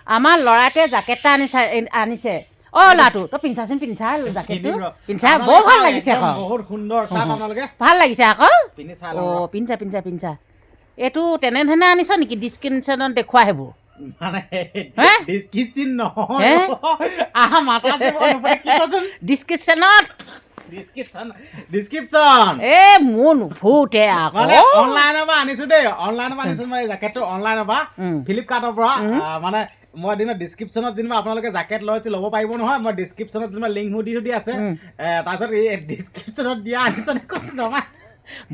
আমাৰ ল'ৰাটোৱে জেকেট এটা আনিছে অ ল'ৰাটো তই পিন্ধাচোন পিন্ধা জেকেটটো পিন্ধা বৰ ভাল লাগিছে আকৌ বহুত সুন্দৰ চাওক আপোনালোকে ভাল লাগিছে আকৌ পিন্ধি চাই অ পিন্ধা এইটো তেনেধৰণে আনিছ নেকি ডিছক্ৰিপশ্যনত দেখুওৱা সেইবোৰ মানে হে ডিছক্ৰিপশ্যন নহয় হে আহা মাতা যে কি কৈছোন ডিছক্ৰিপশ্যনত ডিছক্ৰিপশ্যন এ মোৰ নুফুটে আকৌ মানে অনলাইনৰ পৰা আনিছো দেই অনলাইনৰ পৰা আনিছো মানে জেকেটটো অনলাইনৰ পৰা ফ্লিপকাৰ্টৰ পৰা মানে মই এদিনত ডিছক্ৰিপশ্যনত যেনিবা আপোনালোকে জেকেট ল'ব পাৰিব নহয় মই ডিছক্ৰিপশ্যনত যেনিবা লিংকবোৰ দি আছে তাৰপিছত এই ডিছক্ৰিপশ্যনত দিয়া আনিছ কৈছো নহয়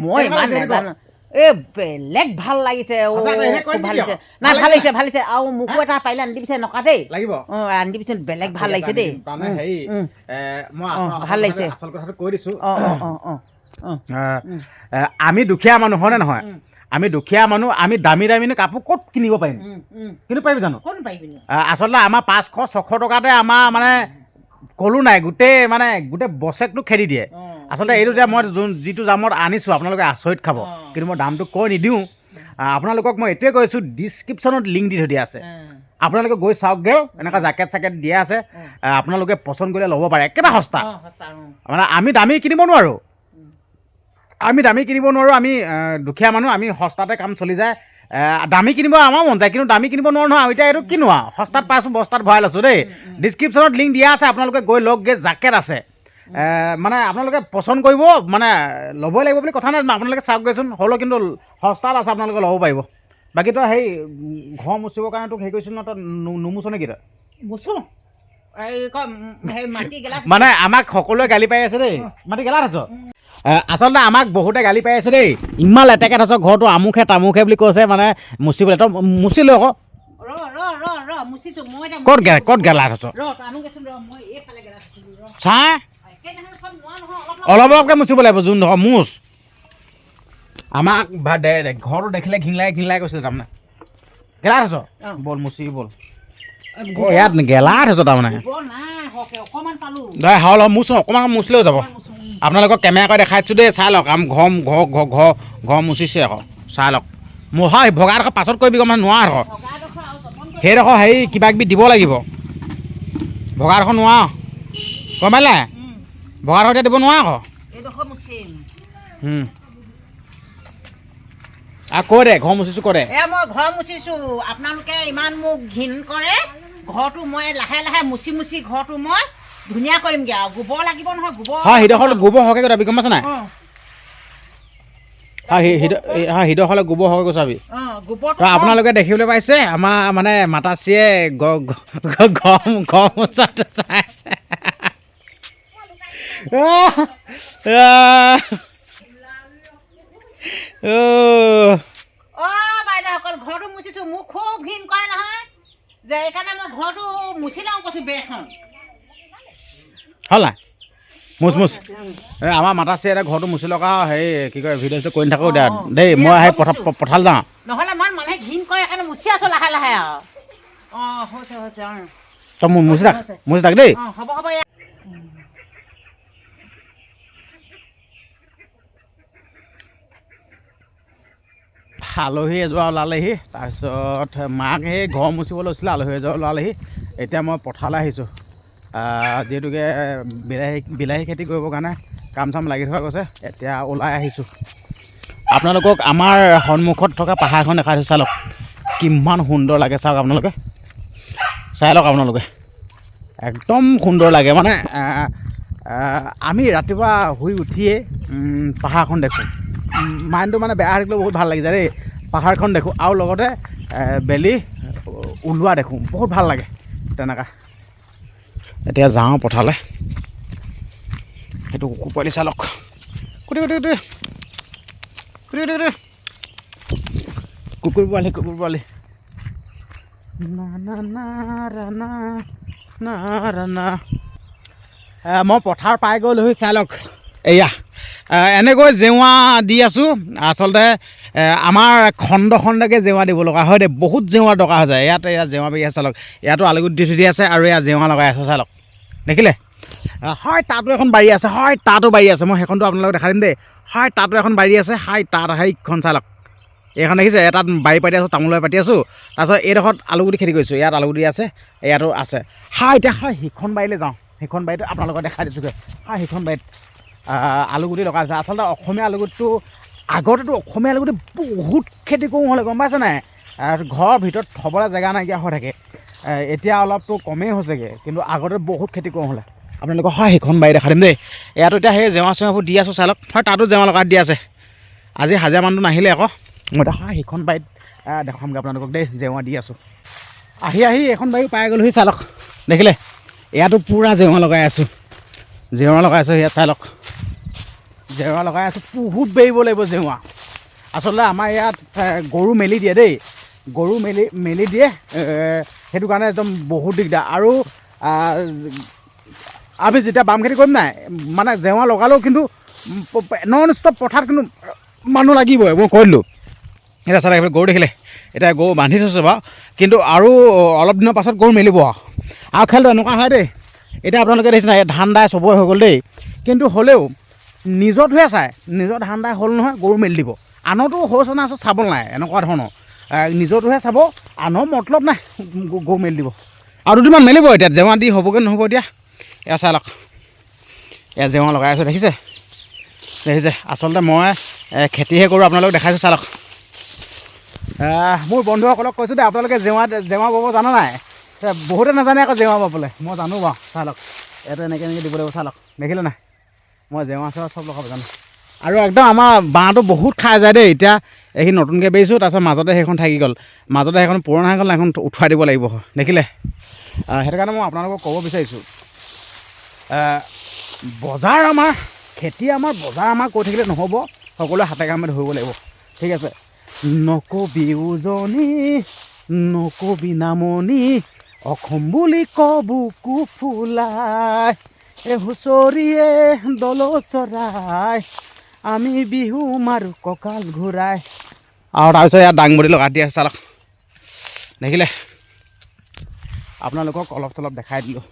মই ইমান নাজানো এ বেলেগ ভাল লাগিছে নাই ভাল লাগিছে আৰু মোকো এটা পাৰিলে আনি দিবিছে নকা দেই লাগিব অ আনি দিবিচোন বেলেগ ভাল লাগিছে দেই মানে হেৰি মই ভাল লাগিছে আচল কথাটো কৈ দিছোঁ অ আমি দুখীয়া মানুহ হয়নে নহয় আমি দুখীয়া মানুহ আমি দামী কাপোৰ ক'ত কিনিব পাৰিম কিন্তু পাৰিবি জানো আচলতে আমাৰ 500-600 টকাতে আমাৰ মানে ক'লো নাই গোটেই বছেকটো খেদি দিয়ে আচলতে এইটো যে মই যিটো দামত আনিছোঁ আপোনালোকে আচৰিত খাব কিন্তু মই দামটো কৈ নিদিওঁ আপোনালোকক মই এইটোৱে কৈছোঁ ডিছক্ৰিপশ্যনত লিংক দি থৈ দিয়া আছে আপোনালোকে গৈ চাওকগৈ এনেকুৱা জেকেট দিয়া আছে আপোনালোকে পচন্দ কৰিলে ল'ব পাৰে একেবাৰে সস্তা মানে আমি দামী কিনিব নোৱাৰোঁ আমি দুখীয়া মানুহ আমি সস্তাতে কাম চলি যায় দামী কিনিব আমাৰ মন যায় কিন্তু দামী কিনিব নোৱাৰোঁ নহয় এতিয়া এইটো কিনো আৰু সস্তাত পাইছোঁ বস্তাত ভৰাই লৈছোঁ দেই ডিছক্ৰিপশ্যনত লিংক দিয়া আছে আপোনালোকে গৈ লগগে জেকেট আছে মানে আপোনালোকে পচন্দ কৰিব মানে ল'বই লাগিব বুলি কথা নাই আপোনালোকে চাওক গৈচোন হ'লেও কিন্তু সস্তাত আছে আপোনালোকে ল'ব পাৰিব বাকী তই সেই ঘৰ মুচিবৰ কাৰণে তোক হেৰি কৰিছিল ন তই নুমুচ নেকি তই মুচো মানে আমাক সকলোৱে গালি পাই আছে দেই মাটি গেলা থৈছ আচলতে আমাক বহুতে গালি পাই আছে দেই ইমান লেতেৰাকৈ থৈছ ঘৰটো আমুখে তামুখে বুলি কৈছে মানে মুচিবলৈ তই মুচিলোঁ আকৌ ক'ত গেলা থৈছ চাহ অলপকৈ মুচিব লাগিব যোন ধৰ মুচ আমাক ঘৰটো দেখিলে ঘিনলাই কৈছিলে তাৰমানে গেলা থৈছ বল মুচি বল ইয়াত গেলা থৈছ তাৰমানে হ'ল মুচ অকণমান মুচিলেও যাব আপোনালোকক কেমেৰা কৰি দেখাইছোঁ দেই চাই লওক ঘৰ মুচিছে আকৌ চাই লওক মোৰ হয় ভগাডোখৰ পাছত কৰিবি গম নোৱাৰা আকৌ সেইডোখৰ হেৰি কিবা কিবি দিব লাগিব ভগাডোখৰ নোৱাৰ গম পালে ভগাডোখৰ এতিয়া দিব নোৱাৰা আকৌ আৰু কৈ দে ঘৰ মুচিছোঁ কৈ দে মই ঘৰ মুচিছোঁ আপোনালোকে ইমান মোক ঘিণ কৰে ঘৰটো মই লাহে মুচি ঘৰটো মই ধুনীয়া কৰিমগৈ আৰু গোবৰ লাগিব নহয় গোবৰ হয় সিডোখৰলৈ গোবৰ সৰহকৈ গোটাবি গম পাইছ নাই সিডোখৰলৈ গোবৰ সৰহকৈ গোটাবি আপোনালোকে দেখিবলৈ পাইছে আমাৰ মানে মাতাশ্ৰীয়ে ঘৰ মোচাটো চাই আছে বাইদেউসকল ঘৰটো মুচিছোঁ মোক খুব ঘিণ কৰে নহয় যে এইকাৰণে মই ঘৰটো মুচি লওঁ কৈছোঁ বেখন হ'ল নাই মুচ এই আমাৰ মাতাশ্ৰী এটা ঘৰটো মুচি লওক আৰু হেৰি কি কয় ভিডিঅ'টো কৰি নাথাকোঁ দেই মই সেই পথাল যাওঁ নহ'লে ইমান মানুহে ঘিণ কৰে সেইকাৰণে মুচি আছোঁ লাহে আৰু হৈছে তই মুচি থাক দেই হ'ব আলহী এযোৰা ওলালেহি তাৰপিছত মাক সেই ঘৰ মুচিব লৈছিলে আলহী এযোৰা ওলালেহি এতিয়া মই পথাৰলৈ আহিছোঁ যিহেতুকে বিলাহী খেতি কৰিবৰ কাৰণে কাম চাম লাগি থকা গৈছে এতিয়া ওলাই আহিছোঁ আপোনালোকক আমাৰ সন্মুখত থকা পাহাৰখন দেখাই দিছোঁ চাই লওক কিমান সুন্দৰ লাগে চাওক আপোনালোকে চাই লওক আপোনালোকে একদম সুন্দৰ লাগে মানে আমি ৰাতিপুৱা শুই উঠিয়ে পাহাৰখন দেখোঁ মাইণ্ডটো মানে বেয়া থাকিলেও বহুত ভাল লাগি যায় দেই পাহাৰখন দেখোঁ আৰু লগতে বেলি ওলোৱা দেখোঁ বহুত ভাল লাগে তেনেকুৱা এতিয়া যাওঁ পথাৰলৈ সেইটো কুকুৰ পোৱালি চাই লওক কুকুৰ পোৱালি মই পথাৰ পাই গ'লোহি চাই লওক এয়া এনেকৈ জেওৰা দি আছোঁ আচলতে আমাৰ খণ্ডকৈ জেওৰা দিব লগা হয় দেই বহুত জেওৰা দৰকাৰ হৈ যায় ইয়াত এয়া জেওৰা বাৰী আছে চাই লওক ইয়াতো আলুগুটি দি থৈ আছে আৰু এয়া জেওৰা লগাই আছে চাই লওক দেখিলে হয় তাতো এখন বাৰী আছে হয় তাতো বাৰী আছে মই সেইখনটো আপোনালোকক দেখাই দিম দেই হয় তাতো এখন বাৰী আছে হয় তাত সেইখন চাই লওক এইখন দেখিছে এটাত বাৰী পাতি আছোঁ তামোল পাতি আছোঁ তাৰপিছত এইডোখৰত আলুগুটি খেতি কৰিছোঁ ইয়াত আলুগুটি আছে ইয়াতো আছে এতিয়া সিখন বাৰীলৈ যাওঁ সেইখন বাৰীত আপোনালোকক দেখাই দিছোঁগৈ সেইখন বাৰীত আলুগুটি লগাইছে আচলতে অসমীয়া আলুগুটিটো আগতেতো অসমীয়া আলুগুটি বহুত খেতি কৰোঁ হ'লে গম পাইছে নাই ঘৰৰ ভিতৰত থ'বলৈ জেগা নাইকিয়া হৈ থাকে এতিয়া অলপতো কমেই হৈছেগৈ কিন্তু আগতে বহুত খেতি কৰোঁ হ'লে আপোনালোকক সেইখন বাৰী দেখা দিম দেই ইয়াতো এতিয়া সেই জেওৰা চেওৰাবোৰ দি আছোঁ চাই লওক তাতো জেওৰা লগাই দি আছে আজি হাজিৰা মানুহটো নাহিলে আকৌ মই এতিয়া সেইখন বাৰীত দেখামগৈ আপোনালোকক দেই জেওৰা দি আছোঁ আহি এইখন বাৰী পাই গ'লোহি চাই লওক দেখিলে ইয়াতো পূৰা জেওৰা লগাই আছোঁ ইয়াত চাই লওক জেওৰা লগাই আছোঁ বহুত বেৰিব লাগিব জেওৰা আচলতে আমাৰ ইয়াত গৰু মেলি দিয়ে দেই গৰু মেলি দিয়ে সেইটো কাৰণে একদম বহুত দিগদাৰ আৰু আমি যেতিয়া বাম খেতি কৰিম নাই মানে জেওৰা লগালেও কিন্তু নন ষ্টপ পথাৰত কিন্তু মানুহ লাগিবই মই কৈ দিলোঁ এতিয়া চাই গৰু দেখিলে এতিয়া গৰু বান্ধি থৈছোঁ বাৰু কিন্তু আৰু অলপ দিনৰ পাছত গৰু মেলিব আৰু খেলটো এনেকুৱা হয় দেই এতিয়া আপোনালোকে দেখিছে নাই ধান দাই চবৰে হৈ গ'ল দেই কিন্তু হ'লেও নিজৰটোহে চাই নিজৰ ধান দাই হ'ল নহয় গৰু মেলি দিব আনতো হৈছে নাই চাব নাই এনেকুৱা ধৰণৰ নিজৰটোহে চাব আনৰ মতলব নাই গৰু মেলি দিব আৰু দুদিনমান মেলিব এতিয়া জেওৰা দি হ'বগৈ নহ'ব এতিয়া এয়া চাই লওক এয়া জেওৰা লগাই আছোঁ দেখিছে আচলতে মই খেতিহে কৰোঁ আপোনালোকক দেখাইছোঁ চাই লওক মোৰ বন্ধুসকলক কৈছোঁ দেই আপোনালোকে জেওৰা ব'ব জানা নাই বহুতে নাজানে আকৌ জেওৰা ব'বলৈ মই জানো বাৰু চাই লওক ইয়াতে এনেকৈ দিব লাগিব চাই লওক দেখিলে নাই মই জেওৰা চেওৰা চব লগাব জানো আৰু একদম আমাৰ বাঁহটো বহুত খাই যায় দেই এতিয়া এইখিনি নতুনকৈ বেৰিছোঁ তাৰপিছত মাজতে সেইখন থাকি গ'ল মাজতে সেইখন পুৰণা হৈ গ'ল এখন উঠুৱাই দিব লাগিব দেখিলে সেইটো কাৰণে মই আপোনালোকক ক'ব বিচাৰিছোঁ বজাৰ আমাৰ খেতি আমাৰ বজাৰ আমাৰ কৈ থাকিলে নহ'ব সকলোৱে হাতে কামে ধৰিব লাগিব ঠিক আছে নকবি উজনি নকবি নামনি অসম বুলি কবুকু ফুলাই হুঁচৰিয়ে দল চৰাই আমি বিহু মাৰোঁ কঁকাল ঘূৰাই আৰু তাৰপিছত ইয়াত দাংবডি লগাই দি আছে চালক দেখিলে আপোনালোকক অলপ চলপ দেখাই দিলোঁ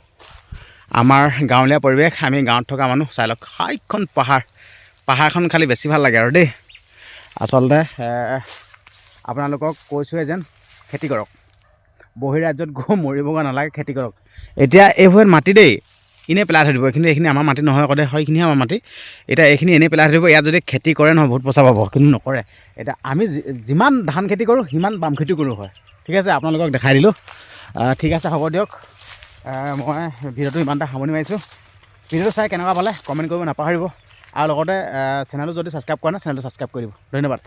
আমাৰ গাঁৱলীয়া পৰিৱেশ আমি গাঁৱত থকা মানুহ চাই লওক সেইখন পাহাৰখন খালি বেছি ভাল লাগে আৰু দেই আচলতে আপোনালোকক কৈছোঁৱে যেন খেতি কৰক বহিৰাজ্যত গৈ মৰিবগৈ নালাগে খেতি কৰক এতিয়া এইবোৰ মাটি দেই এনেই পেলাই থৈ দিব কিন্তু এইখিনি আমাৰ মাটি নহয় আকৌ সেইখিনিহে আমাৰ মাটি এতিয়া এইখিনি এনেই পেলাই থৈ দিব ইয়াত যদি খেতি কৰে নহয় বহুত পইচা পাব কিন্তু নকৰে এতিয়া আমি যিমান ধান খেতি কৰোঁ সিমান বাম খেতি কৰোঁ হয় ঠিক আছে আপোনালোকক দেখাই দিলোঁ ঠিক আছে হ'ব দিয়ক মই ভিডিঅ'টো ইমানটা সামৰণি মাৰিছোঁ ভিডিঅ'টো চাই কেনেকুৱা পালে কমেণ্ট কৰিব নাপাহৰিব আৰু লগতে চেনেলটো যদি ছাবস্ক্ৰাইব কৰা নাই চেনেলটো ছাবস্ক্ৰাইব কৰি দিব ধন্যবাদ